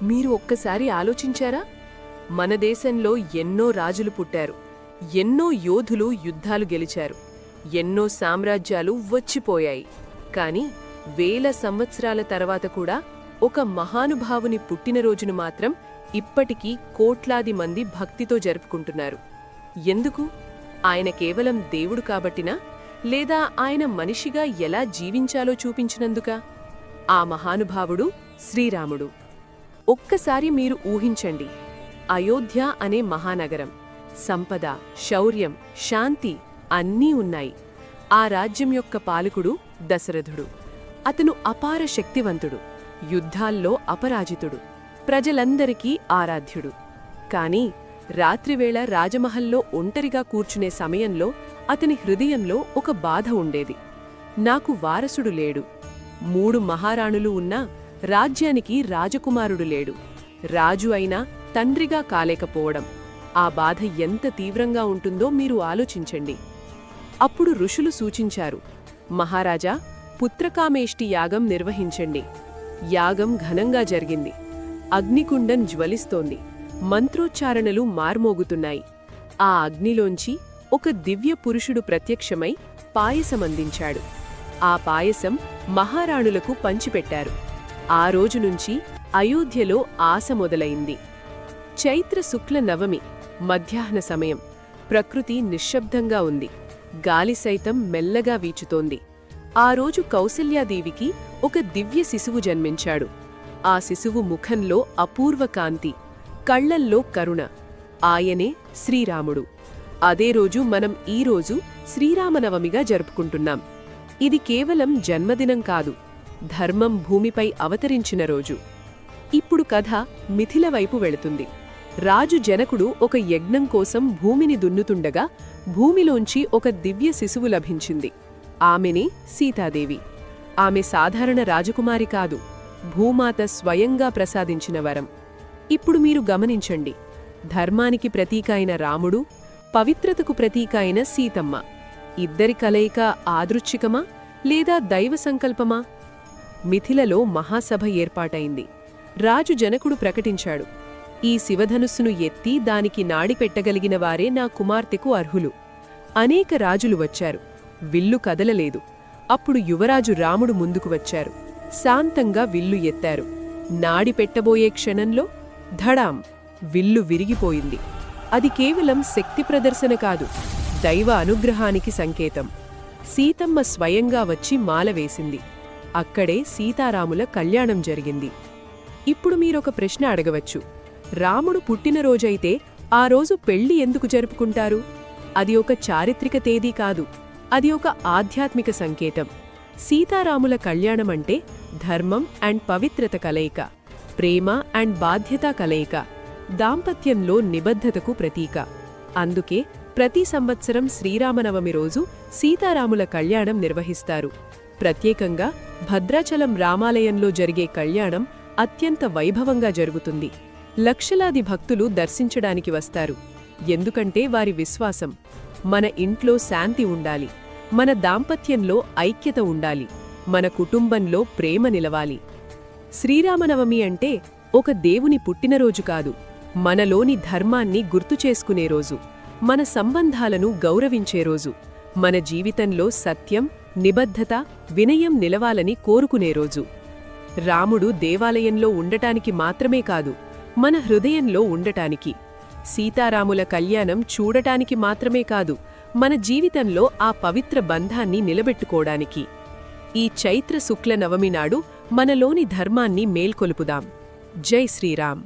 మీరు ఒక్కసారి ఆలోచించారా? మన దేశంలో ఎన్నో రాజులు పుట్టారు, ఎన్నో యోధులు యుద్ధాలు గెలిచారు, ఎన్నో సామ్రాజ్యాలు వచ్చిపోయాయి. కాని వేల సంవత్సరాల తర్వాత కూడా ఒక మహానుభావుని పుట్టినరోజును మాత్రం ఇప్పటికీ కోట్లాది మంది భక్తితో జరుపుకుంటున్నారు. ఎందుకు? ఆయన కేవలం దేవుడు కాబట్టినా, లేదా ఆయన మనిషిగా ఎలా జీవించాలో చూపించినందుకా? ఆ మహానుభావుడు శ్రీరాముడు. ఒక్కసారి మీరు ఊహించండి, అయోధ్య అనే మహానగరం, సంపద, శౌర్యం, శాంతి అన్నీ ఉన్నాయి. ఆ రాజ్యం యొక్క పాలకుడు దశరథుడు. అతను అపార శక్తివంతుడు, యుద్ధాల్లో అపరాజితుడు, ప్రజలందరికీ ఆరాధ్యుడు. కాని రాత్రివేళ రాజమహల్లో ఒంటరిగా కూర్చునే సమయంలో అతని హృదయంలో ఒక బాధ ఉండేది. నాకు వారసుడు లేడు. 3 మహారాణులు ఉన్నా రాజ్యానికి రాజకుమారుడు లేడు. రాజు అయినా తండ్రిగా కాలేకపోవడం. ఆ బాధ ఎంత తీవ్రంగా ఉంటుందో మీరు ఆలోచించండి. అప్పుడు ఋషులు సూచించారు, మహారాజా, పుత్రకామేష్టి యాగం నిర్వహించండి. యాగం ఘనంగా జరిగింది. అగ్నికుండం జ్వలిస్తోంది. మంత్రోచ్చారణలు మార్మోగుతున్నాయి. ఆ అగ్నిలోంచి ఒక దివ్య పురుషుడు ప్రత్యక్షమై పాయసమందించాడు. ఆ పాయసం మహారాణులకు పంచిపెట్టారు. ఆ రోజునుంచి అయోధ్యలో ఆశ మొదలైంది. చైత్ర శుక్ల నవమి, మధ్యాహ్న సమయం. ప్రకృతి నిశ్శబ్దంగా ఉంది. గాలి సైతం మెల్లగా వీచుతోంది. ఆ రోజు కౌసల్యాదేవికి ఒక దివ్య శిశువు జన్మించాడు. ఆ శిశువు ముఖంలో అపూర్వ కాంతి, కళ్లల్లో కరుణ. ఆయనే శ్రీరాముడు. అదే రోజు మనం ఈరోజు శ్రీరామనవమిగా జరుపుకుంటున్నాం. ఇది కేవలం జన్మదినం కాదు, ధర్మం భూమిపై అవతరించిన రోజు. ఇప్పుడు కథ మిథిల వైపు వెళుతుంది. రాజు జనకుడు ఒక యజ్ఞం కోసం భూమిని దున్నుతుండగా భూమిలోంచి ఒక దివ్య శిశువు లభించింది. ఆమెనే సీతాదేవి. ఆమె సాధారణ రాజకుమారి కాదు, భూమాత స్వయంగా ప్రసాదించిన వరం. ఇప్పుడు మీరు గమనించండి, ధర్మానికి ప్రతీక అయిన రాముడు, పవిత్రతకు ప్రతీక అయిన సీతమ్మ. ఇద్దరి కలయిక ఆదృచ్ఛికమా లేదా దైవ సంకల్పమా? మిథిలలో మహాసభ ఏర్పాటైంది. రాజు జనకుడు ప్రకటించాడు, ఈ శివధనుస్సును ఎత్తి దానికి నాడి పెట్టగలిగిన వారే నా కుమార్తెకు అర్హులు. అనేక రాజులు వచ్చారు. విల్లు కదలలేదు. అప్పుడు యువరాజు రాముడు ముందుకు వచ్చారు. శాంతంగా విల్లు ఎత్తారు. నాడి పెట్టబోయే క్షణంలో ధడాం! విల్లు విరిగిపోయింది. అది కేవలం శక్తి ప్రదర్శన కాదు, దైవ అనుగ్రహానికి సంకేతం. సీతమ్మ స్వయంగా వచ్చి మాల వేసింది. అక్కడే సీతారాముల కళ్యాణం జరిగింది. ఇప్పుడు మీరొక ప్రశ్న అడగవచ్చు, రాముడు పుట్టినరోజైతే ఆ రోజు పెళ్లి ఎందుకు జరుపుకుంటారు? అది ఒక చారిత్రక తేదీ కాదు, అది ఒక ఆధ్యాత్మిక సంకేతం. సీతారాముల కళ్యాణమంటే ధర్మం అండ్ పవిత్రత కలయిక, ప్రేమ అండ్ బాధ్యత కలయిక, దాంపత్యంలో నిబద్ధతకు ప్రతీక. అందుకే ప్రతి సంవత్సరం శ్రీరామనవమి రోజు సీతారాముల కళ్యాణం నిర్వహిస్తారు. ప్రత్యేకంగా భద్రాచలం రామాలయంలో జరిగే కళ్యాణం అత్యంత వైభవంగా జరుగుతుంది. లక్షలాది భక్తులు దర్శించడానికి వస్తారు. ఎందుకంటే వారి విశ్వాసం, మన ఇంట్లో శాంతి ఉండాలి, మన దాంపత్యంలో ఐక్యత ఉండాలి, మన కుటుంబంలో ప్రేమ నిలవాలి. శ్రీరామనవమి అంటే ఒక దేవుని పుట్టినరోజు కాదు, మనలోని ధర్మాన్ని గుర్తుచేసుకునే రోజు, మన సంబంధాలను గౌరవించే రోజు, మన జీవితంలో సత్యం, నిబద్ధత, వినయం నిలవాలని కోరుకునే రోజు. రాముడు దేవాలయంలో ఉండటానికి మాత్రమే కాదు, మన హృదయంలో ఉండటానికి. సీతారాముల కళ్యాణం చూడటానికి మాత్రమే కాదు, మన జీవితంలో ఆ పవిత్ర బంధాన్ని నిలబెట్టుకోవడానికి. ఈ చైత్ర శుక్ల నవమి నాడు మనలోని ధర్మాన్ని మేల్కొలుపుదాం. జై శ్రీరామ్.